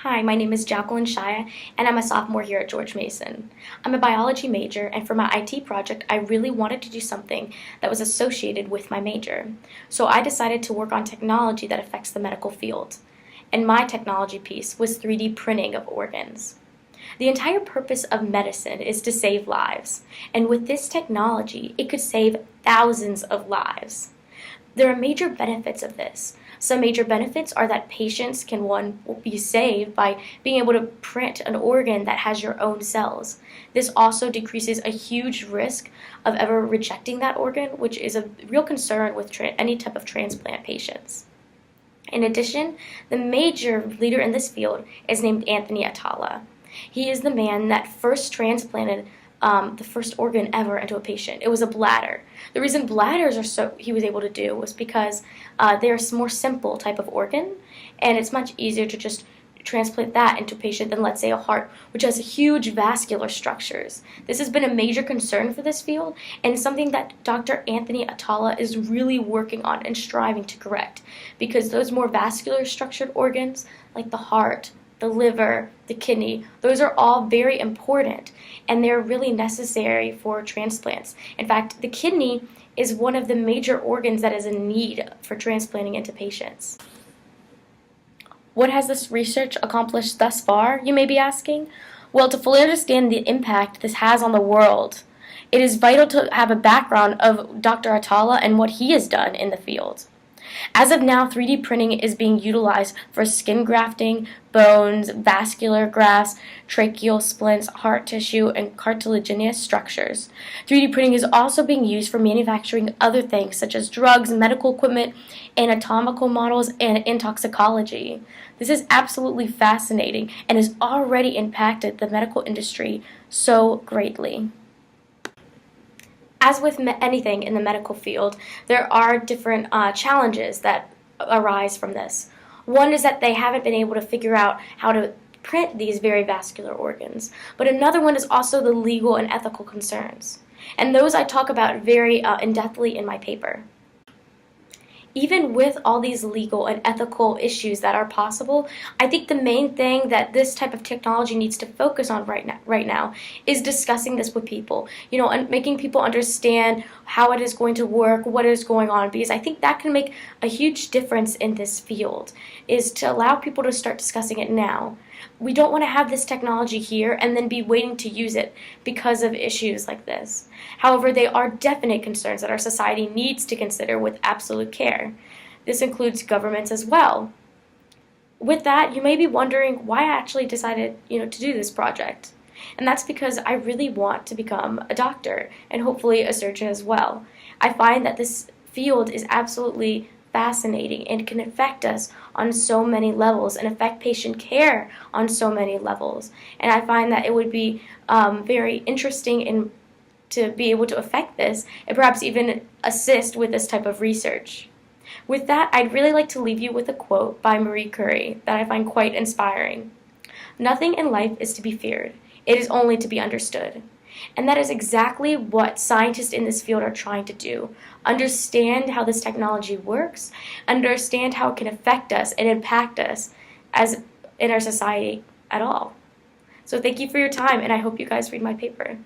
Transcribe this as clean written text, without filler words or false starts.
Hi, my name is Jacqueline Shaya, and I'm a sophomore here at George Mason. I'm a biology major, and for my IT project, I really wanted to do something that was associated with my major. So I decided to work on technology that affects the medical field. And my technology piece was 3D printing of organs. The entire purpose of medicine is to save lives, and with this technology, it could save thousands of lives. There are major benefits of this. Some major benefits are that patients can, one, be saved by being able to print an organ that has your own cells. This also decreases a huge risk of ever rejecting that organ, which is a real concern with any type of transplant patients. In addition, the major leader in this field is named Anthony Atala. He is the man that first transplanted the first organ ever into a patient. It was a bladder. The reason bladders he was able to do was because they're a more simple type of organ, and it's much easier to just transplant that into a patient than, let's say, a heart, which has huge vascular structures. This has been a major concern for this field, and something that Dr. Anthony Atala is really working on and striving to correct, because those more vascular structured organs, like the heart, the liver, the kidney, those are all very important, and they're really necessary for transplants. In fact, the kidney is one of the major organs that is in need for transplanting into patients. What has this research accomplished thus far, you may be asking? Well, to fully understand the impact this has on the world, it is vital to have a background of Dr. Atala and what he has done in the field. As of now, 3D printing is being utilized for skin grafting, bones, vascular grafts, tracheal splints, heart tissue, and cartilaginous structures. 3D printing is also being used for manufacturing other things such as drugs, medical equipment, anatomical models, and in toxicology. This is absolutely fascinating and has already impacted the medical industry so greatly. As with anything in the medical field, there are different challenges that arise from this. One is that they haven't been able to figure out how to print these very vascular organs. But another one is also the legal and ethical concerns. And those I talk about very in-depthly in my paper. Even with all these legal and ethical issues that are possible, I think the main thing that this type of technology needs to focus on right now is discussing this with people, and making people understand how it is going to work, what is going on, because I think that can make a huge difference in this field, is to allow people to start discussing it now. We don't want to have this technology here and then be waiting to use it because of issues like this. However, they are definite concerns that our society needs to consider with absolute care. This includes governments as well. With that, you may be wondering why I actually decided, to do this project. And that's because I really want to become a doctor and hopefully a surgeon as well. I find that this field is absolutely fascinating and can affect us on so many levels and affect patient care on so many levels. And I find that it would be very interesting to be able to affect this and perhaps even assist with this type of research. With that, I'd really like to leave you with a quote by Marie Curie that I find quite inspiring. "Nothing in life is to be feared. It is only to be understood." And that is exactly what scientists in this field are trying to do. Understand how this technology works, understand how it can affect us and impact us as in our society at all. So thank you for your time, and I hope you guys read my paper.